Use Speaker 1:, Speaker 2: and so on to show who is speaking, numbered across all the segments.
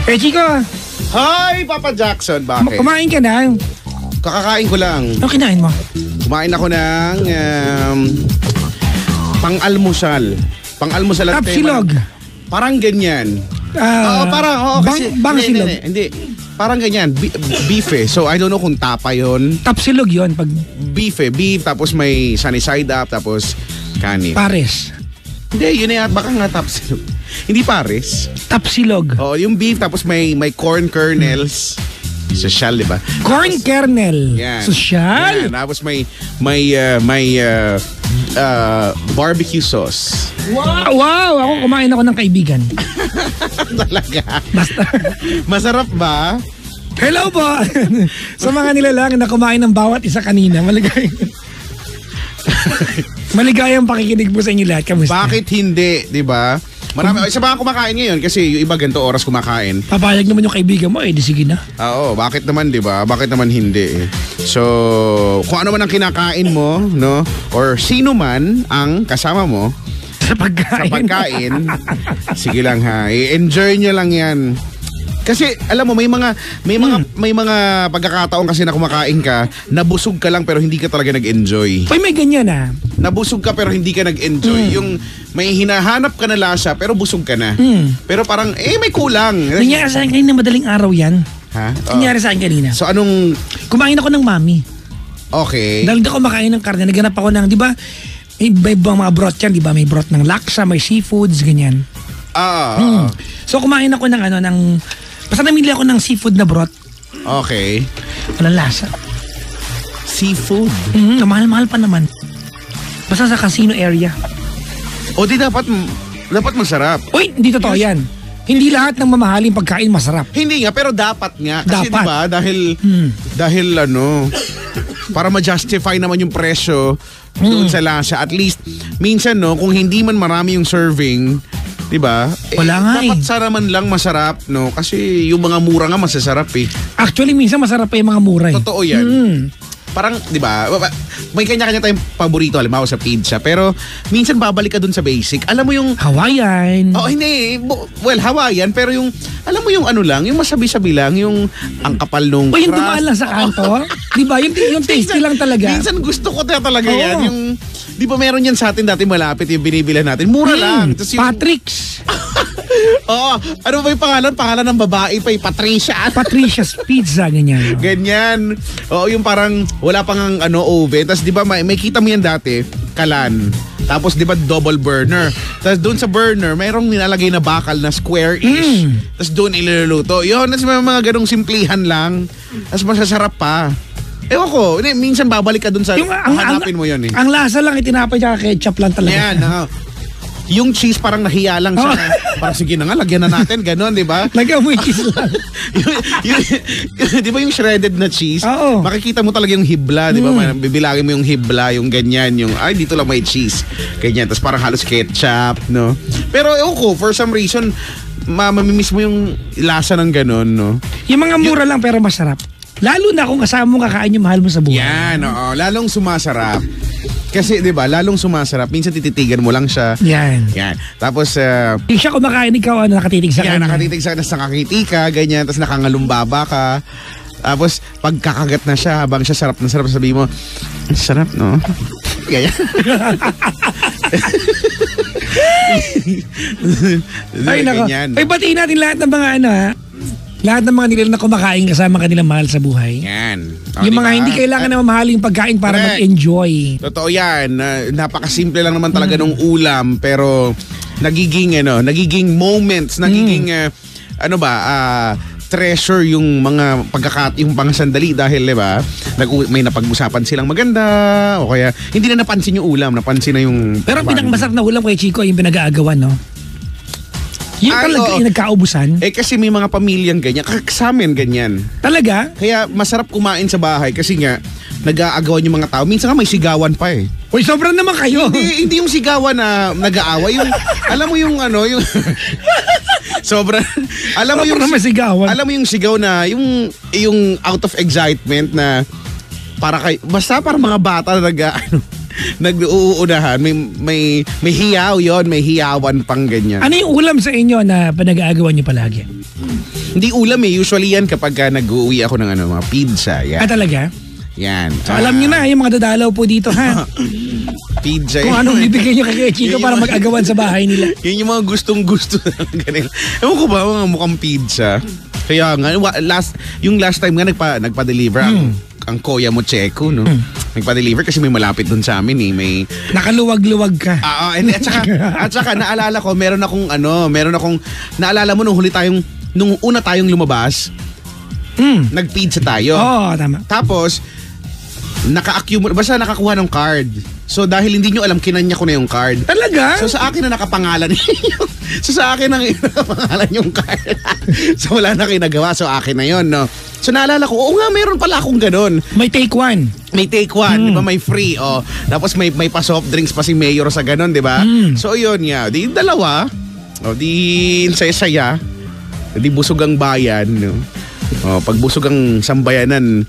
Speaker 1: Eh, Chico.
Speaker 2: Hi, Papa Jackson. Bakit?
Speaker 1: Kumain ka na.
Speaker 2: Kakakain ko lang.
Speaker 1: Ano kinain mo?
Speaker 2: Kumain ako ng pang-almusal. Pang-almusal at
Speaker 1: Tapsilog.
Speaker 2: Parang ganyan. Parang, kasi...
Speaker 1: Bangsilog.
Speaker 2: Hindi. Parang ganyan. Beef eh. So, I don't know kung tapa yun.
Speaker 1: Tapsilog yun. Pag...
Speaker 2: Beef eh. Beef, tapos may sunny side up, tapos kanin.
Speaker 1: Pares.
Speaker 2: Hindi, yun eh. Baka nga tapsilog. Hindi pares.
Speaker 1: Tapsilog.
Speaker 2: Oh, yung beef, tapos may corn kernels. Sosyal, di ba?
Speaker 1: Corn kernel.
Speaker 2: Yan.
Speaker 1: Sosyal.
Speaker 2: Yan. Tapos may barbecue sauce.
Speaker 1: Wow! Ako kumain ako ng kaibigan.
Speaker 2: Talaga?
Speaker 1: Basta.
Speaker 2: Masarap ba?
Speaker 1: Hello po! Sa mga nilalang na kumain ng bawat isa kanina, maligayang pakikinig po sa inyo lahat. Kamusta?
Speaker 2: Bakit hindi, di ba? Marami, isa ba kumakain ngayon? Kasi yung iba ganito oras kumakain.
Speaker 1: Papayag naman yung kaibigan mo, di sige na.
Speaker 2: Oo, bakit naman, di ba? Bakit naman hindi? So, kung ano man ang kinakain mo, no? Or sino man ang kasama mo
Speaker 1: sa pagkain.
Speaker 2: Sige lang ha, i-enjoy nyo lang yan. Kasi alam mo may mga pagkakataon kasi na kumakain ka, nabusog ka lang pero hindi ka talaga nag-enjoy.
Speaker 1: May ganyan ah.
Speaker 2: Nabusog ka pero hindi ka nag-enjoy. Yung may hinahanap ka na lasa pero busog ka na. Pero parang may kulang.
Speaker 1: Nangyari sa akin kanina madaling araw yan.
Speaker 2: Ha?
Speaker 1: Nangyari sa akin kanina.
Speaker 2: So anong...
Speaker 1: Kumain ako ng mami.
Speaker 2: Okay.
Speaker 1: Dahil hindi ako makain ng karne, naghanap ako ng, di ba, may ibang mga broth yan, di ba? May broth ng laksa, may seafoods, ganyan. So kumain ako ng basta namili ako ng seafood na broth.
Speaker 2: Okay.
Speaker 1: Walang lasa.
Speaker 2: Seafood?
Speaker 1: Mahal-mahal pa naman. Basta sa casino area.
Speaker 2: O di dapat masarap.
Speaker 1: Uy, hindi totoo yan. Hindi lahat ng mamahaling pagkain masarap.
Speaker 2: Hindi nga, pero dapat nga. Kasi
Speaker 1: dapat.
Speaker 2: diba, dahil para ma-justify naman yung presyo doon sa lasa. At least, minsan kung hindi man marami yung serving, diba?
Speaker 1: Wala nga
Speaker 2: dapat sana man lang masarap, no? Kasi yung mga mura nga masasarap eh.
Speaker 1: Actually, minsan masarap pa yung mga mura eh.
Speaker 2: Totoo yan. Parang, diba, may kanya-kanya tayong paborito, halimbawa sa pizza. Pero, minsan babalik ka dun sa basic. Alam mo yung...
Speaker 1: Hawaiian.
Speaker 2: Oh, hindi. Well, Hawaiian, pero yung... Alam mo yung ano lang, yung masabi-sabi lang, yung ang kapal nung
Speaker 1: crust. O yung dumaan lang sa kanto. Diba? Yung tasty lang talaga.
Speaker 2: Minsan gusto ko talaga yan. Yung... Di ba meron yan sa atin dati malapit yung binibilan natin? Mura lang. Yung...
Speaker 1: Patrick's.
Speaker 2: Oo. Ano ba yung pangalan? Pangalan ng babae pa, Patricia.
Speaker 1: Patricia's Pizza, ganyan.
Speaker 2: Ganyan. Oo, yung parang wala pang oven. Tapos di ba may kita mo yan dati, kalan. Tapos di ba double burner. Tapos doon sa burner, mayroong nilalagay na bakal na square-ish. Tapos doon iluluto. Yun, tapos may mga ganong simplihan lang. Tapos masasarap pa. Ewan ko, minsan babalik ka dun sa hanapin mo yun eh.
Speaker 1: Ang lasa lang itinapay tsaka ketchup lang talaga.
Speaker 2: Yan, yung cheese parang nahiya lang siya. Parang sige na nga, lagyan na natin, gano'n, di ba?
Speaker 1: Lagyan mo yung cheese lang.
Speaker 2: Di ba yung shredded na cheese?
Speaker 1: Oo.
Speaker 2: Makikita mo talaga yung hibla, di ba? Bibilangin mo yung hibla, yung ganyan, yung dito lang may cheese. Ganyan, tapos parang halos ketchup, no? Pero ewan ko, for some reason, mamimiss mo yung lasa ng gano'n, no?
Speaker 1: Yung mga mura lang pero masarap. Lalo na kung kasama mo kakain yung mahal mo sa buhay.
Speaker 2: Yan, oo. Lalong sumasarap. Kasi, di ba, lalong sumasarap. Minsan tititigan mo lang siya.
Speaker 1: Yan.
Speaker 2: Tapos,
Speaker 1: hindi siya kumakain, ikaw nakatitig sa kanya.
Speaker 2: Nakatitig sa kanya. Tapos nakakiti ka, ganyan. Tapos nakangalumbaba ka. Tapos, pag kakagat na siya, habang siya sarap na sarap, sabihin mo, sarap, no? Ganyan.
Speaker 1: Ay, nako. Ay, batiin natin lahat ng mga lahat ng mga nila na kumakain kasama kanilang mahal sa buhay.
Speaker 2: Yan.
Speaker 1: Yung mga hindi kailangan na mamahaling pagkain para mag-enjoy.
Speaker 2: Totoo yan. Napakasimple lang naman talaga nung ulam, pero nagiging moments, nagiging treasure yung mga yung mga sandali dahil, diba, may napag-usapan silang maganda o kaya hindi na napansin yung ulam, napansin na yung...
Speaker 1: Pero ang pinakamasarap na ulam kay Chico yung pinag-aagawan, no? Yung talaga yung nagkaubusan.
Speaker 2: Kasi may mga pamilyang ganyan. Sa amin ganyan.
Speaker 1: Talaga?
Speaker 2: Kaya masarap kumain sa bahay kasi nga nag-aagawan yung mga tao. Minsan nga may sigawan pa eh.
Speaker 1: Uy, sobrang naman kayo.
Speaker 2: Hindi yung sigawan na nag-aaway. Yung, alam mo yung yung Sobra. Alam mo yung
Speaker 1: masigawan.
Speaker 2: Alam mo yung sigaw na yung out of excitement na para basta para mga bata na nag-uuunahan, may hiyaw yon, may hiyawan pang ganyan.
Speaker 1: Ano yung ulam sa inyo na pinag-aagawan niyo palagi?
Speaker 2: Hindi ulam usually yan kapag nag-uuwi ako ng mga pizza. Yan.
Speaker 1: Talaga?
Speaker 2: Yan.
Speaker 1: So alam niyo na, yung mga dadalaw po dito ha.
Speaker 2: Pizza.
Speaker 1: Kung anong bibigyan niyo kay Chico para mag-agawan sa bahay nila.
Speaker 2: Yun yung mga gustong-gusto na ganun. Ewan ko ba, mga mukhang pizza. Kaya nga, yung last time nga nagpa-deliver ang Kuya mo Checo, no? Nagpa-deliver kasi may malapit dun sa amin May
Speaker 1: nakaluwag-luwag ka.
Speaker 2: At saka naalala ko, meron akong naalala mo nung una tayong lumabas, nag-pizza tayo.
Speaker 1: Oo, tama.
Speaker 2: Tapos, basta nakakuha ng card. So dahil hindi nyo alam, kinanya ko na yung card.
Speaker 1: Talaga?
Speaker 2: So sa akin na nakapangalan nakapangalan yung card. So wala na kayo nagawa, so akin na yun, no? So naalala ko, oo nga, mayroon pala akong ganun.
Speaker 1: May take one.
Speaker 2: May take one, di ba? May free, Tapos may pa-soft drinks pa si Mayor sa ganun, di ba? So yun nga, di dalawa, di saya-saya, di busog ang bayan, no? Pag busog ang sambayanan,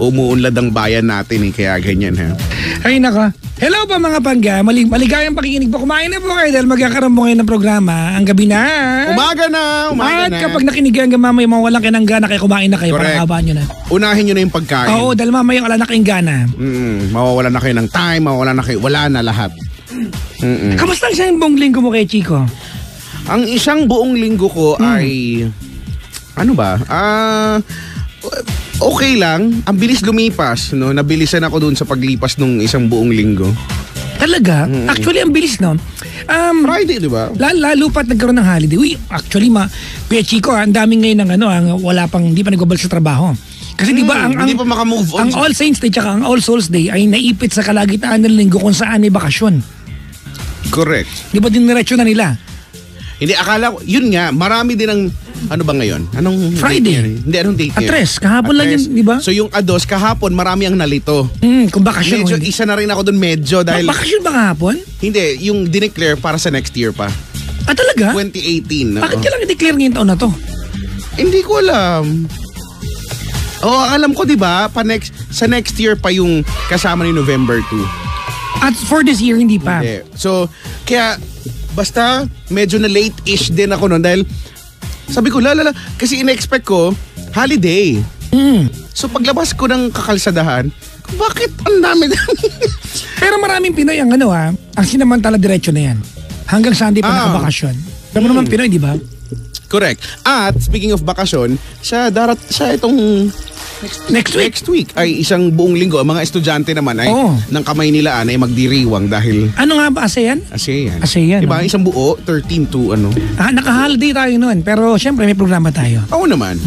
Speaker 2: umuunlad ang bayan natin kaya ganyan ha.
Speaker 1: Ay naka. Hello pa mga pangga, maligayang pakikinig po. Kumain na po kayo dahil magkakaroon po ngayon ng programa ang gabi na.
Speaker 2: Umaga na.
Speaker 1: At kapag nakinig hanggang mamaya mawalang kayo ng gana, kaya kumain na kayo.
Speaker 2: Correct.
Speaker 1: Para habaan nyo na.
Speaker 2: Unahin nyo na yung pagkain.
Speaker 1: Oo, dahil mamaya wala na kayong gana.
Speaker 2: Mawawalan na kayo ng time, wala na lahat.
Speaker 1: Kamusta ang isang buong linggo mo kay Chico?
Speaker 2: Ang isang buong linggo ko ay okay lang. Ang bilis lumipas, no? Nabilisan ako dun sa paglipas nung isang buong linggo.
Speaker 1: Talaga? Actually, ang bilis, no?
Speaker 2: Friday, di ba?
Speaker 1: Lalo pa't nagkaroon ng holiday. Uy, actually, Kuya Chico, ang daming ngayon hindi pa nagbabalik sa trabaho. Kasi di ba,
Speaker 2: hindi pa makamove on.
Speaker 1: Ang All Saints Day tsaka ang All Souls Day ay naipit sa kalagitnaan ng linggo kung saan may bakasyon.
Speaker 2: Correct.
Speaker 1: Di ba diniretso na nila?
Speaker 2: Hindi, akala ko, yun nga, marami din ang, ano ba ngayon? Anong
Speaker 1: Friday?
Speaker 2: Hindi, anong date ngayon?
Speaker 1: Atres, kahapon lang yun, di ba?
Speaker 2: So yung Ados, kahapon, marami ang nalito.
Speaker 1: Kung bakasyon.
Speaker 2: Medyo, isa na rin ako dun medyo dahil...
Speaker 1: Bakasyon ba kahapon?
Speaker 2: Hindi, yung dineclare para sa next year pa.
Speaker 1: Talaga?
Speaker 2: 2018.
Speaker 1: Bakit ka lang i-declare ngayong taon na to?
Speaker 2: Hindi ko alam. Alam ko, di ba? Sa next year pa yung kasama ni November 2.
Speaker 1: At for this year, hindi pa.
Speaker 2: Hindi. So, kaya... Basta, medyo na late-ish din ako noon dahil sabi ko, kasi in-expect ko, holiday. So paglabas ko ng kakalsadahan, bakit ang dami?
Speaker 1: Pero maraming Pinoy ang ang sinamantala diretso na yan. Hanggang Sunday pa nakabakasyon. Pero naman Pinoy, di ba?
Speaker 2: Correct. At speaking of bakasyon, sa itong next week ay isang buong linggo. Ang mga estudyante naman ay ng kamay nila ay magdiriwang dahil...
Speaker 1: Ano nga ba? ASEAN?
Speaker 2: ASEAN. Diba? Isang buo, 13 to
Speaker 1: naka-holiday tayo noon. Pero syempre may programa tayo.
Speaker 2: Oo naman.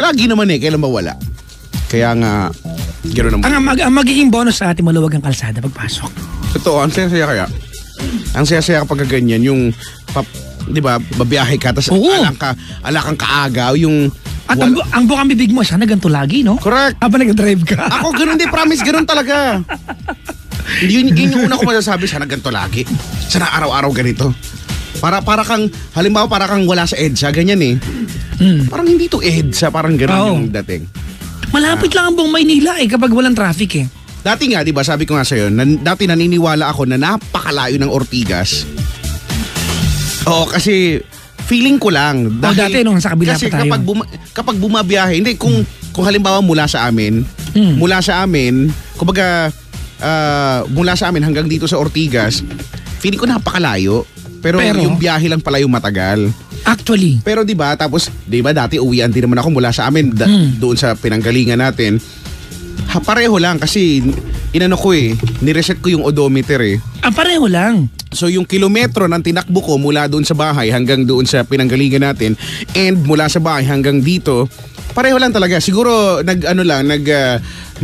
Speaker 2: Lagi naman kailan ba wala? Kaya nga, gano'n naman.
Speaker 1: Ang magiging bonus sa ating maluwag ang kalsada pagpasok.
Speaker 2: Totoo, ang saya-saya kaya. Ang saya-saya kapag ganyan, yung... Di ba, babiyahe ka, tapos ala kang kaagaw, yung...
Speaker 1: At ang bukang bibig mo, sana ganito lagi, no?
Speaker 2: Correct.
Speaker 1: Habang nag-drive ka.
Speaker 2: Ako, ganun din, promise, ganun talaga. Yun yung una ko masasabi, sana ganito lagi. Sana araw-araw ganito. Para kang, halimbawa, para kang wala sa EDSA, ganyan Parang hindi to EDSA, parang ganun yung dating.
Speaker 1: Malapit lang ang buong Maynila kapag walang traffic
Speaker 2: Dati nga, di ba, sabi ko nga sa'yo, dati naniniwala ako na napakalayo ng Ortigas. Kasi feeling ko lang. Dahil,
Speaker 1: dati nung sa kabila
Speaker 2: kasi
Speaker 1: pa tayo.
Speaker 2: Kapag bumabiyahe, hindi, kung halimbawa mula sa amin, kumbaga, mula sa amin hanggang dito sa Ortigas, feeling ko napakalayo. Pero yung biyahe lang pala yung matagal.
Speaker 1: Actually.
Speaker 2: Pero 'di ba, tapos 'di ba dati uwian din naman ako mula sa amin doon sa pinanggalingan natin. Pareho lang kasi nireset ko yung odometer
Speaker 1: pareho lang.
Speaker 2: So yung kilometro ng tinakbo ko mula doon sa bahay hanggang doon sa pinanggalingan natin and mula sa bahay hanggang dito, pareho lang talaga. Siguro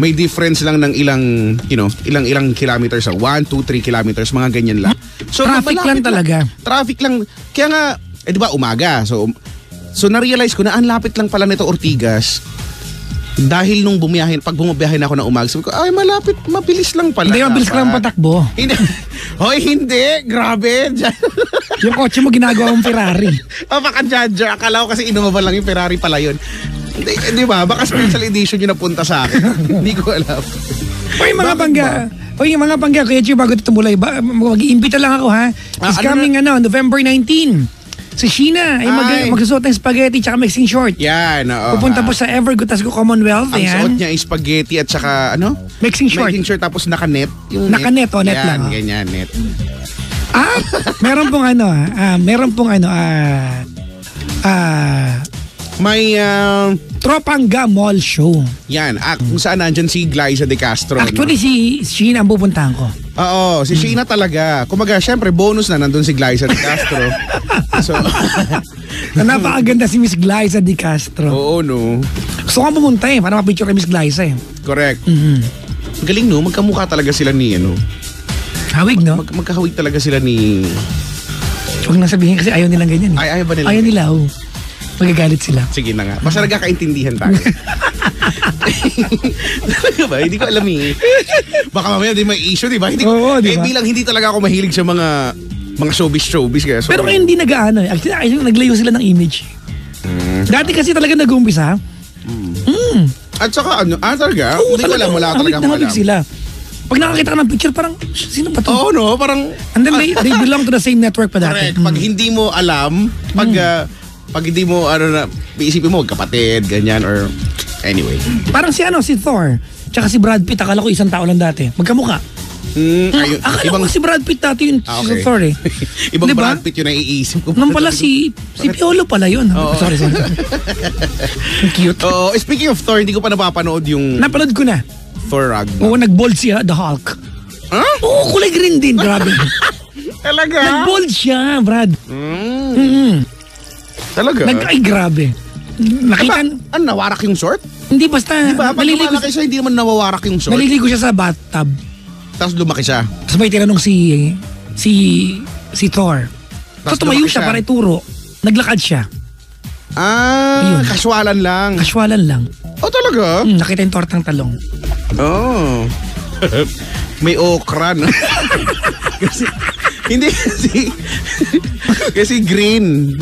Speaker 2: may difference lang ng ilang kilometers, 1, 2, 3 kilometers, mga ganyan lang. So
Speaker 1: traffic lang talaga.
Speaker 2: Traffic lang. Kaya nga, di ba umaga. So na-realize ko na ang lapit lang pala nito Ortigas. Dahil nung pag bumabiyahe na ako ng umaga, sabi ko, ay malapit, mabilis lang pala.
Speaker 1: Hindi, mabilis ka lang patakbo.
Speaker 2: Hindi. Hoy, hindi. Grabe.
Speaker 1: Yung kotse mo ginagawa mong Ferrari.
Speaker 2: Baka judger. Akala ko kasi Innova lang yung Ferrari pala yun. Di ba? Baka special edition yung napunta sa akin. Hindi ko alam.
Speaker 1: Yung mga pangga, kaya Chico, bago ito tumulay, mag-iimbita lang ako ha. It's coming November 19. Si Sheena ay magsusuot ng spaghetti tsaka mixing short.
Speaker 2: Yan, oo.
Speaker 1: Pupunta po sa Evergotasco Commonwealth.
Speaker 2: Ang suot niya ay spaghetti at saka
Speaker 1: Mixing short.
Speaker 2: Mixing short tapos naka-net.
Speaker 1: Naka-net, net lang.
Speaker 2: Ganyan, net.
Speaker 1: Meron pong
Speaker 2: may
Speaker 1: Tropanga Mall Show.
Speaker 2: Yan, kung saan nandyan si Glyza De Castro.
Speaker 1: Actually, si Sheena ang pupuntahan ko.
Speaker 2: Oo, si Sheena talaga. Kumaga, syempre, bonus na nandun si Glyza De Castro. So,
Speaker 1: napakaganda si Miss Glyza De Castro.
Speaker 2: Oo, no.
Speaker 1: Gusto ko pumunta para mapicture kay Miss Glyza
Speaker 2: Correct. Galing, no? Magkamukha talaga sila ni,
Speaker 1: Hawig, no?
Speaker 2: Magkahawig talaga sila ni...
Speaker 1: Huwag nang sabihin kasi ayaw nilang ganyan.
Speaker 2: Ayaw ba nila?
Speaker 1: Ayaw nila, magagalit sila.
Speaker 2: Sige na nga. Basta nagkakaintindihan tayo. Talaga ba? Hindi ko alam Baka mamaya di may issue, di ba?
Speaker 1: Oo, di ba?
Speaker 2: Bilang hindi talaga ako mahilig sa mga showbiz kaya.
Speaker 1: Pero kayo hindi nag-aano. Actually, naglayo sila ng image. Dati kasi talaga nag-uumpisa.
Speaker 2: At saka talaga?
Speaker 1: Oo,
Speaker 2: hindi ko alam. Wala talaga
Speaker 1: akong alam. Sila. Pag nakakita ka ng picture, parang, sino ba to?
Speaker 2: Oo, no? Parang...
Speaker 1: And then they belong to the same network pa dati.
Speaker 2: Correct. Pag hindi mo alam, pag hindi mo, iisipin mo, kapatid, ganyan, or... Anyway.
Speaker 1: Parang si Thor. Tsaka si Brad Pitt, akala ko isang tao lang dati. Magkamukha. Akala ko si Brad Pitt dati yung si Thor
Speaker 2: Ibang diba? Brad Pitt yung naiisip ko.
Speaker 1: Nang pala si Piolo pala yun. Sorry. Cute.
Speaker 2: Speaking of Thor, hindi ko pa napapanood yung...
Speaker 1: Napanood ko na.
Speaker 2: Thor Ragnarok.
Speaker 1: Oo, nag-bold siya, The Hulk.
Speaker 2: Huh?
Speaker 1: Oo, kulay green din, grabe.
Speaker 2: Talaga?
Speaker 1: Nag-bold siya, Brad.
Speaker 2: Talaga?
Speaker 1: Ay, grabe. Nakita...
Speaker 2: nawarak yung short?
Speaker 1: Hindi, basta...
Speaker 2: Diba? Pag lumalaki siya, hindi naman nawawarak yung short.
Speaker 1: Naliligo siya sa bathtub.
Speaker 2: Tapos lumaki siya.
Speaker 1: Tapos may tinanong si Thor. Tapos tumayo siya para ituro. Naglakad siya.
Speaker 2: Kaswalan lang.
Speaker 1: Kaswalan lang.
Speaker 2: Talaga?
Speaker 1: Nakita yung tortang talong.
Speaker 2: May okra, no? Kasi green.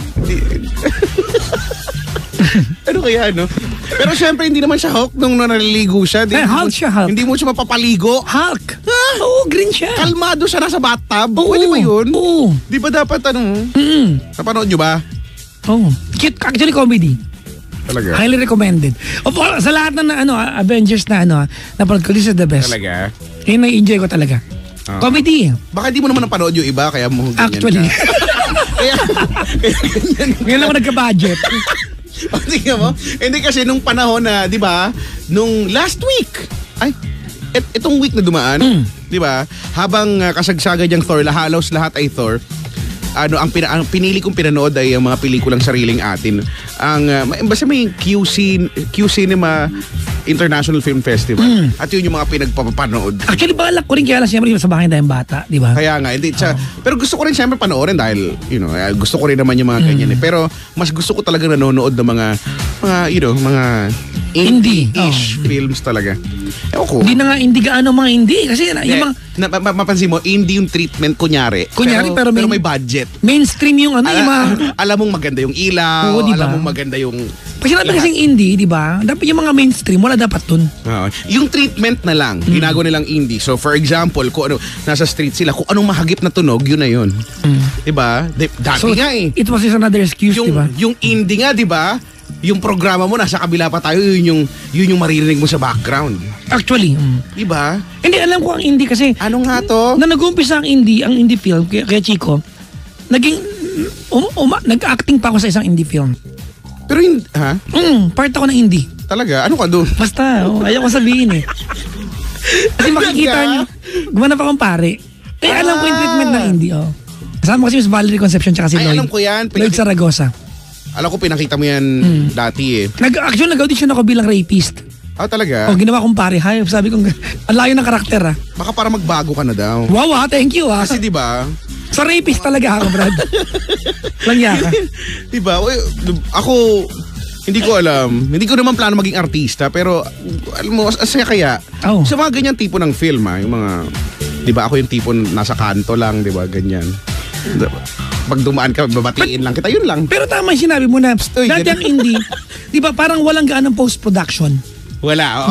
Speaker 2: Ano kaya, no? Pero syempre, hindi naman siya Hulk nung naliligo siya.
Speaker 1: Hulk siya, Hulk.
Speaker 2: Hindi mo siya mapapaligo.
Speaker 1: Hulk. Oo, green siya.
Speaker 2: Kalmado siya nasa bathtub.
Speaker 1: Oo.
Speaker 2: Pwede ba yun?
Speaker 1: Oo.
Speaker 2: Di ba dapat napanood nyo ba?
Speaker 1: Oo. Cute, actually comedy.
Speaker 2: Talaga?
Speaker 1: Highly recommended. Sa lahat ng Avengers na napanood ko, this is the best.
Speaker 2: Talaga?
Speaker 1: Yun na-enjoy ko talaga. Comedy.
Speaker 2: Baka di mo naman napanood yung iba, kaya mo ganyan
Speaker 1: actually.
Speaker 2: kaya ganyan.
Speaker 1: Ngayon lang ako nagka-budget.
Speaker 2: Tingnan mo? Hindi kasi nung panahon na, di ba, nung last week, itong week na dumaan, di ba, habang kasagsagan yung Thor, halos lahat ay Thor, ang pinili kong pinanood ay ang mga pelikulang sariling atin. Basta may Q Cinema International Film Festival. At yun yung mga pinagpapanood.
Speaker 1: Actually, balak ko rin kaya lang siyempre sa bahay tayong bata, di ba?
Speaker 2: Kaya nga, hindi. Pero gusto ko rin siyempre panoorin dahil, gusto ko rin naman yung mga ganyan. Pero mas gusto ko talaga nanonood ng mga indie-ish films talaga. Ewan ko.
Speaker 1: Hindi na nga indie gaano mga indie. Kasi yung mga...
Speaker 2: mapansin mo, indie yung treatment, kunyari pero may budget.
Speaker 1: Mainstream yung
Speaker 2: alam mong maganda yung ilaw,
Speaker 1: diba?
Speaker 2: alam mong maganda yung...
Speaker 1: Pag sinabi kasing indie, di ba? Dapat yung mga mainstream, wala dapat dun.
Speaker 2: Yung treatment na lang, ginagawa nilang indie. So for example, kung nasa street sila, kung anong mahagip na tunog, yun na yun. Di ba? Dati nga
Speaker 1: It was just another excuse, di ba?
Speaker 2: Yung indie nga, di ba? Yung programa mo, nasa kabila pa tayo, yun yung maririnig mo sa background.
Speaker 1: Actually.
Speaker 2: Di ba?
Speaker 1: Hindi, alam ko ang indie kasi...
Speaker 2: Ano nga to?
Speaker 1: Na nag-umpisa ang indie film, kaya Chico, nag-acting pa ako sa isang indie film.
Speaker 2: Pero
Speaker 1: part ako ng indie.
Speaker 2: Talaga? Ano ka doon?
Speaker 1: Basta, ayaw ko sabihin eh. Kasi makikita nyo, gumanap akong pare. Alam ko yung treatment ng indie, Kasama kasi Miss Valerie Concepcion tsaka si Lloyd.
Speaker 2: Alam ko yan.
Speaker 1: Lloyd Zaragoza.
Speaker 2: Alam ko pinakita mo yan dati eh.
Speaker 1: Actually, nag-audition ako bilang rapist.
Speaker 2: Talaga?
Speaker 1: Ginawa kong pare. Sabi ko, ang layo ng karakter
Speaker 2: Baka para magbago ka na daw.
Speaker 1: Wow thank you
Speaker 2: Kasi di ba?
Speaker 1: Sa rapist talaga ako, Brad. Langya ka.
Speaker 2: Di ba? Ako, hindi ko alam. Hindi ko naman plano maging artista, pero alam mo, asaya kaya. Sa mga ganyan tipo ng film yung mga, di ba ako yung tipo nasa kanto lang, di ba, ganyan. Pag dumaan ka, babatiin lang kita, yun lang.
Speaker 1: Pero tama yung sinabi mo na, dati ang indie, di ba parang walang gaanong post-production?
Speaker 2: Wala.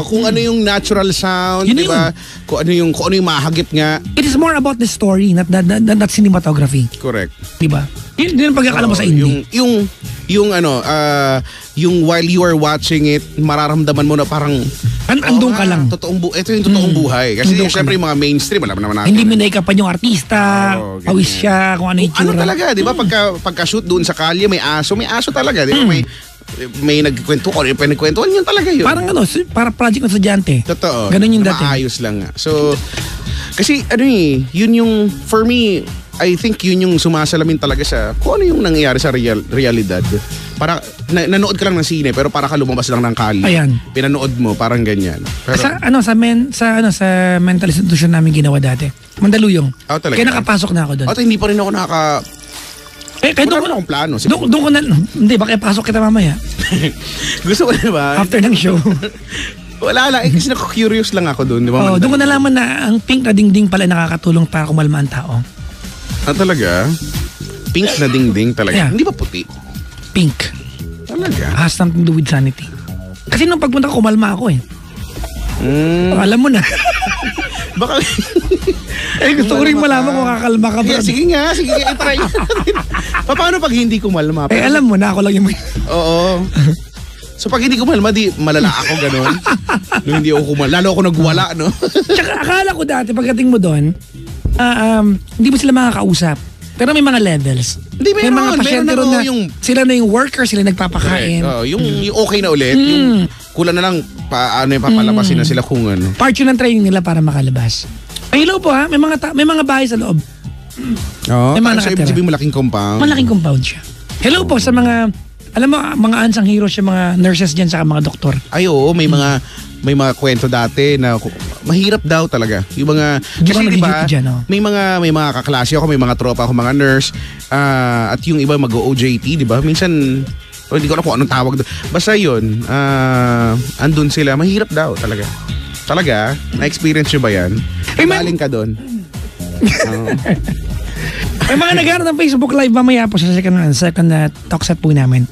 Speaker 2: Kung ano yung natural sound,
Speaker 1: Yun
Speaker 2: di ba? Kung ano yung mahagip nga.
Speaker 1: It is more about the story, not cinematography.
Speaker 2: Correct.
Speaker 1: Di ba? Yun ang pagkakala mo sa indie.
Speaker 2: Yung while you are watching it, mararamdaman mo na parang
Speaker 1: andun ka lang.
Speaker 2: Ito yung totoong buhay. Kasi syempre yung mga mainstream, alam naman natin.
Speaker 1: Hindi minake-upan yung artista, pawis siya, kung ano yung tsura.
Speaker 2: Ano talaga, di ba? Pagka-shoot doon sa kalye, may aso talaga. Di ba? May nagkwento ko, yung pinagkwentuhan yun talaga yun.
Speaker 1: Parang para project ng estudyante.
Speaker 2: Totoo.
Speaker 1: Ganun yung dati.
Speaker 2: Maayos lang nga. So, kasi yun yung, for me, I think yun yung sumasalamin talaga sa kung ano yung nangyayari sa realidad. Para, nanood ka lang ng sine, pero para ka lumabas lang ng kali.
Speaker 1: Ayan.
Speaker 2: Pinanood mo, parang ganyan. Pero,
Speaker 1: sa mental institution namin ginawa dati. Mandaluyong.
Speaker 2: Talaga?
Speaker 1: Kaya nakapasok na ako doon.
Speaker 2: Hindi pa rin ako
Speaker 1: Kahit
Speaker 2: wala akong plano.
Speaker 1: Doon ko na, hindi, baka pasok kita mamaya.
Speaker 2: Gusto ko na ba?
Speaker 1: After ng show.
Speaker 2: Wala lang, kasi curious lang ako doon.
Speaker 1: Doon ko nalaman na ang pink na dingding pala nakakatulong para kumalma ang tao.
Speaker 2: Talaga? Pink na dingding talaga?
Speaker 1: Yeah.
Speaker 2: Hindi ba puti?
Speaker 1: Pink.
Speaker 2: Talaga?
Speaker 1: Has something to do with sanity. Kasi nung pagpunta ko, kumalma ako eh. Alam mo na.
Speaker 2: Baka...
Speaker 1: gusto ko rin malaman kung kakalma ka ba.
Speaker 2: Sige nga, try natin. Paano pag hindi kumalma?
Speaker 1: Alam mo na, ako lang yung...
Speaker 2: Oo. So pag hindi kumalma, di malala ako ganun. Nung hindi ako kumalma, lalo ako nagwala, no?
Speaker 1: Tsaka akala ko dati, pagdating mo doon, hindi mo sila makakausap. Pero may mga levels.
Speaker 2: May
Speaker 1: mga pasyente ron na sila na yung worker, sila nagpapakain.
Speaker 2: Yung okay na ulit, yung kulang na lang papalabasin na sila kung ano.
Speaker 1: Part yun ng training nila para makalabas. Hello po ha, may mga bahay sa loob.
Speaker 2: May mga nakatira. Sabihin malaking compound.
Speaker 1: Malaking compound siya. Hello po sa mga, alam mo, mga unsung heroes yung mga nurses dyan saka mga doktor.
Speaker 2: Ay oo, may mga kwento dati na mahirap daw talaga. Yung mga kasi diba, may mga kaklase ako, may mga tropa ako, mga nurse, at yung iba mag-OJT, di ba? Minsan hindi ko alam kung anong tawag doon. Basta yun, andun sila, mahirap daw talaga. Talaga? Na-experience nyo ba yan? Galing ka doon.
Speaker 1: May mga nagkaroon ng Facebook Live mamaya po sa second talk set po namin.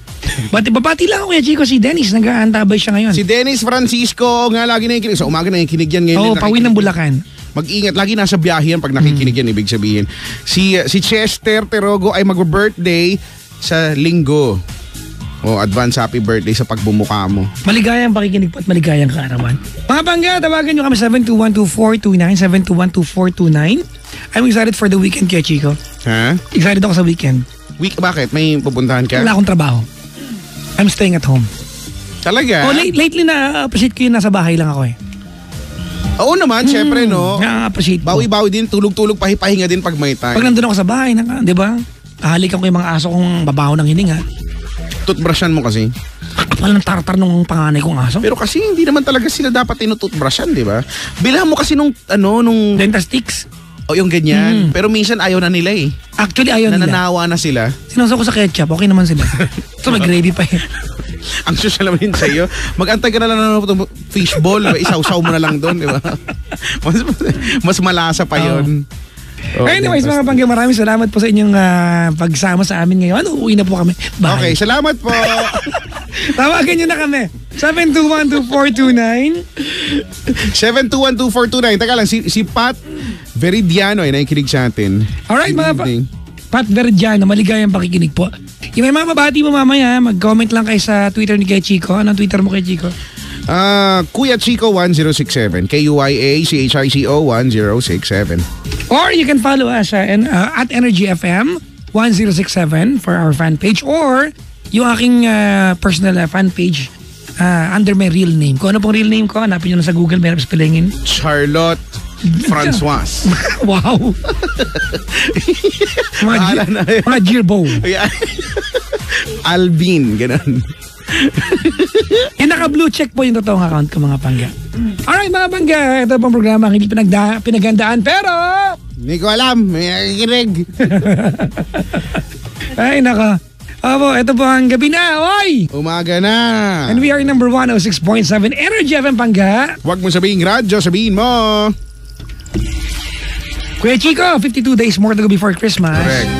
Speaker 1: Babati lang ako Kuya Chico, si Dennis, nag-aantabay siya ngayon.
Speaker 2: Si Dennis Francisco, nga lagi nakikinig. Sa umaga nakikinig yan ngayon.
Speaker 1: Pauwi ng Bulacan.
Speaker 2: Mag-ingat, lagi nasa biyahe yan pag nakikinig yan, ibig sabihin. Si Chester Terogo ay mag-birthday sa Linggo. Advance happy birthday sa pagbumuka mo.
Speaker 1: Maligayang pakikinig po at maligayang kaarawan. Mga bangga, tawagan nyo kami 7212429, 7212429. I'm excited for the weekend, Kuya Chico.
Speaker 2: Ha?
Speaker 1: Excited ako sa weekend.
Speaker 2: Bakit? May pupuntahan ka?
Speaker 1: Wala akong trabaho. I'm staying at home.
Speaker 2: Talaga?
Speaker 1: Lately na-appreciate ko yun, nasa bahay lang ako eh.
Speaker 2: Oo naman, syempre no.
Speaker 1: Na-appreciate ko.
Speaker 2: Bawi-bawi din, tulog-tulog, pahipahinga din pag may time.
Speaker 1: Pag nandun ako sa bahay, di ba? Halikan ko yung mga aso kong babaho ng hininga.
Speaker 2: Toothbrushan mo kasi.
Speaker 1: Kapal ng tartar nung panganay kong aso.
Speaker 2: Pero kasi hindi naman talaga sila dapat tinutoothbrushan, di ba? Bilhan mo kasi nung
Speaker 1: dental sticks.
Speaker 2: Yung ganyan. Pero minsan ayaw na nila eh.
Speaker 1: Actually ayaw nila.
Speaker 2: Nananawa na sila.
Speaker 1: Sinusok ko sa ketchup, okay naman sila. So may gravy pa eh.
Speaker 2: Ang social naman yun sa'yo. Mag-antay ka na lang ng fishball. Isaw-saw mo na lang doon, di ba? Mas malasa pa yun.
Speaker 1: Anyways, mga pangga, maraming salamat po sa inyong pagsama sa amin ngayon. Uuwi na po kami. Bye.
Speaker 2: Okay, salamat po.
Speaker 1: Tawagan nyo na kami. 7212429.
Speaker 2: 7212429. Teka lang, si Pat Veridiano ay nakikinig sa atin.
Speaker 1: Alright, mga Pat Veridiano, maligayang pakikinig po. Yung may mga mabati mo mamaya, mag-comment lang kayo sa Twitter ni Kuya Chico. Anong Twitter mo Kuya Chico?
Speaker 2: Kuya Chico 1067. KUYACHICO 1067.
Speaker 1: Or you can follow us at Energy FM 1067 for our fan page, or yung aking personal fan page under my real name. Kung ano pong real name ko, hanapin nyo na sa Google, meron spellingin.
Speaker 2: Charlotte Francois.
Speaker 1: Wow. Mga Jirbo.
Speaker 2: Alvin, ganun.
Speaker 1: Yung naka-blue check po yung totoong account ko, mga pangga. Alright, mga pangga, ito pong programa hindi pinagandaan, pero
Speaker 2: hindi ko alam, may nakikinig.
Speaker 1: Ay, naka. Opo, ito po ang gabi na, oy!
Speaker 2: Umaga na.
Speaker 1: And we are number 106.7 Energy FM Pangga.
Speaker 2: Huwag mo sabihin radyo, sabihin mo
Speaker 1: Kuya Chico, 52 days more to go before Christmas.
Speaker 2: Correct.